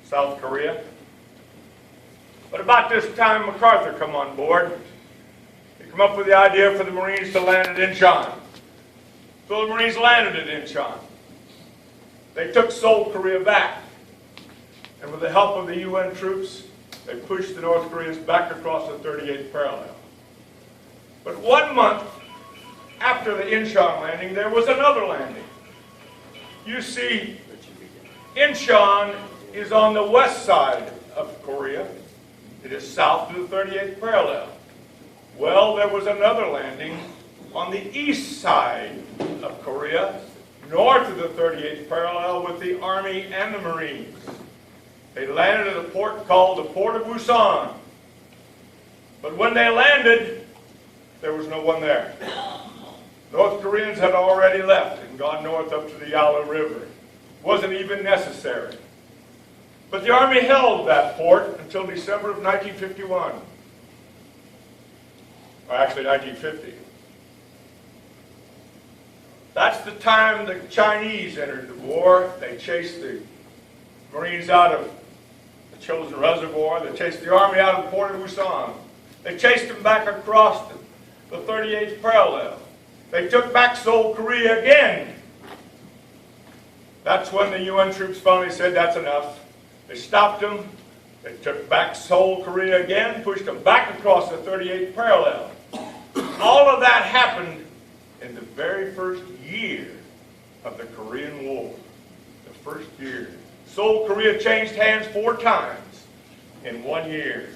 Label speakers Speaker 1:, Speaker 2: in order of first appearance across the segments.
Speaker 1: South Korea. But about this time, MacArthur come on board. He come up with the idea for the Marines to land at Incheon. So the Marines landed at Incheon. They took Seoul, Korea back. And with the help of the UN troops, they pushed the North Koreans back across the 38th parallel. But 1 month after the Incheon landing, there was another landing. You see, Incheon is on the west side of Korea. It is south of the 38th parallel. Well, there was another landing on the east side of Korea, north of the 38th parallel, with the Army and the Marines. They landed at a port called the Port of Busan. But when they landed, there was no one there. North Koreans had already left and gone north up to the Yalu River. It wasn't even necessary. But the Army held that port until December of 1951. Or actually 1950. That's the time the Chinese entered the war. They chased the Marines out of the Chosin Reservoir. They chased the Army out of the Port of Busan. They chased them back across the 38th parallel. They took back Seoul, Korea again. That's when the UN troops finally said, that's enough. They stopped them. They took back Seoul, Korea again, pushed them back across the 38th parallel. All of that happened in the very first year of the Korean War. The first year. Seoul, Korea changed hands 4 times in 1 year.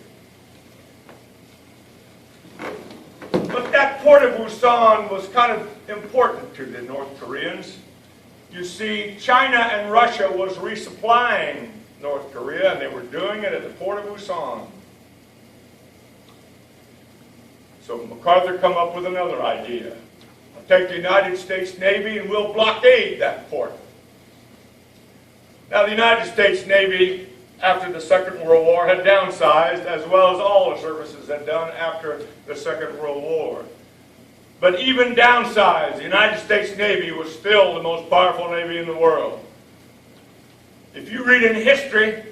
Speaker 1: But that port of Busan was kind of important to the North Koreans. You see, China and Russia was resupplying North Korea, and they were doing it at the port of Busan. So MacArthur come up with another idea. We'll take the United States Navy and we'll blockade that port. Now, the United States Navy, after the Second World War, had downsized, as well as all the services had done after the Second World War. But even downsized, the United States Navy was still the most powerful Navy in the world. If you read in history,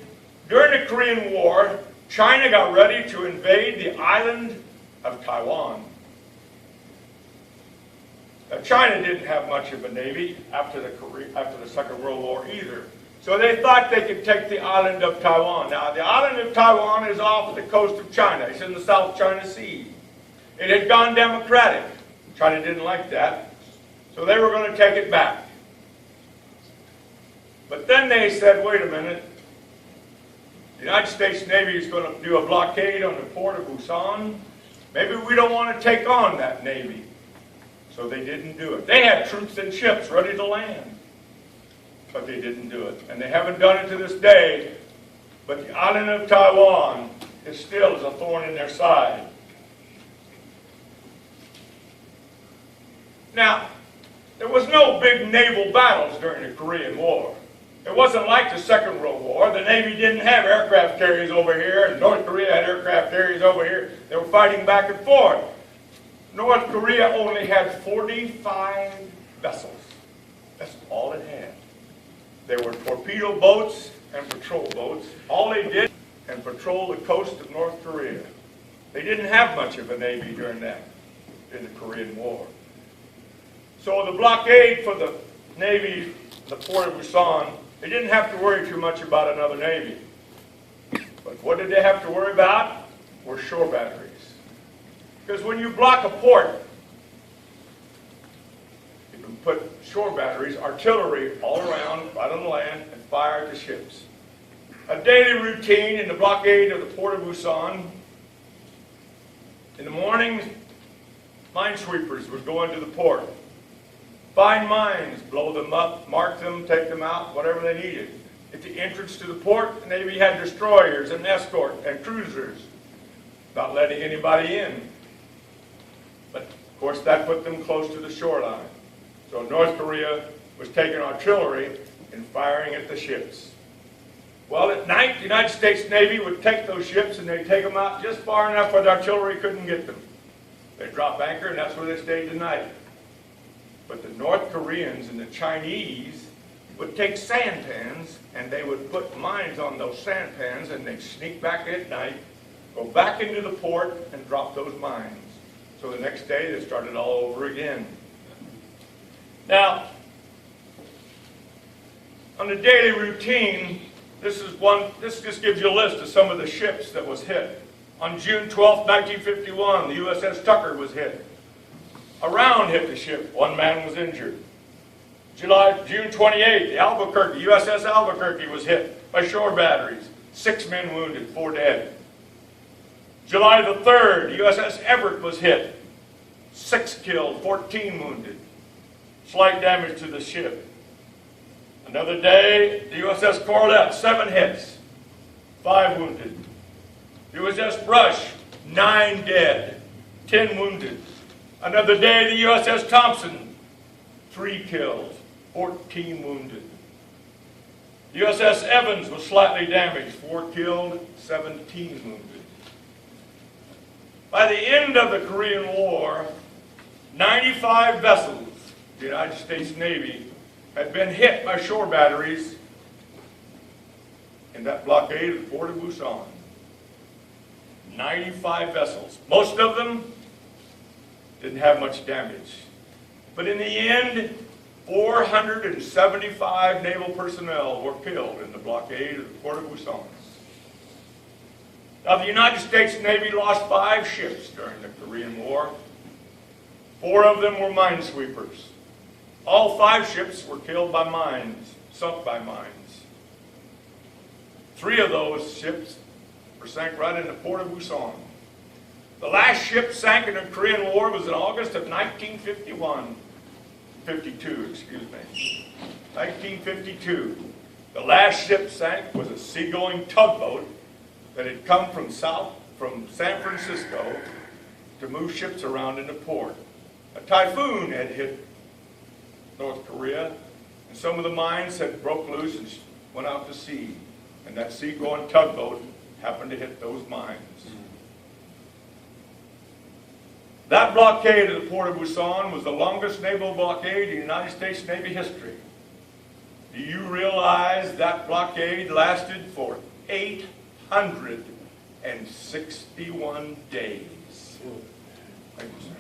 Speaker 1: during the Korean War, China got ready to invade the island of Taiwan. Now, China didn't have much of a navy after the Second World War either. So they thought they could take the island of Taiwan. Now, the island of Taiwan is off the coast of China. It's in the South China Sea. It had gone democratic. China didn't like that. So they were going to take it back. But then they said, wait a minute. The United States Navy is going to do a blockade on the port of Busan. Maybe we don't want to take on that Navy. So they didn't do it. They had troops and ships ready to land. But they didn't do it. And they haven't done it to this day. But the island of Taiwan is still as a thorn in their side. Now, there was no big naval battles during the Korean War. It wasn't like the Second World War. The Navy didn't have aircraft carriers over here, and North Korea had aircraft carriers over here. They were fighting back and forth. North Korea only had 45 vessels. That's all it had. There were torpedo boats and patrol boats. All they did was patrol the coast of North Korea. They didn't have much of a navy during the Korean War. So the blockade for the Navy, the port of Busan, they didn't have to worry too much about another Navy. But what did they have to worry about? Were shore batteries. Because when you block a port, you can put shore batteries, artillery all around, right on the land, and fire at the ships. A daily routine in the blockade of the port of Busan. In the mornings, minesweepers would go into the port. Find mines, blow them up, mark them, take them out, whatever they needed. At the entrance to the port, the Navy had destroyers and escort and cruisers, not letting anybody in. But, of course, that put them close to the shoreline. So North Korea was taking artillery and firing at the ships. Well, at night, the United States Navy would take those ships and they'd take them out just far enough where the artillery couldn't get them. They'd drop anchor, and that's where they stayed the night. But the North Koreans and the Chinese would take sandpans and they would put mines on those sandpans, and they'd sneak back at night, go back into the port and drop those mines. So the next day they started all over again. Now, on the daily routine, this just gives you a list of some of the ships that was hit. On June 12, 1951, the USS Tucker was hit. A round hit the ship. One man was injured. June 28, the USS Albuquerque was hit by shore batteries. 6 men wounded, 4 dead. July the 3rd, the USS Everett was hit. 6 killed, 14 wounded. Slight damage to the ship. Another day, the USS Corlett, 7 hits, 5 wounded. USS Rush, 9 dead, 10 wounded. Another day, the USS Thompson, 3 killed, 14 wounded. USS Evans was slightly damaged, 4 killed, 17 wounded. By the end of the Korean War, 95 vessels, the United States Navy, had been hit by shore batteries in that blockade of the port of Busan. 95 vessels. Most of them didn't have much damage. But in the end, 475 naval personnel were killed in the blockade of the port of Busan. Now, the United States Navy lost 5 ships during the Korean War. 4 of them were minesweepers. All 5 ships were killed by mines, sunk by mines. 3 of those ships were sank right in the port of Busan. The last ship sank in the Korean War was in August of 1952. The last ship sank was a seagoing tugboat that had come from San Francisco to move ships around in the port. A typhoon had hit North Korea, and some of the mines had broke loose and went out to sea. And that seagoing tugboat happened to hit those mines. That blockade of the port of Busan was the longest naval blockade in United States Navy history. Do you realize that blockade lasted for 861 days? Thank you, sir.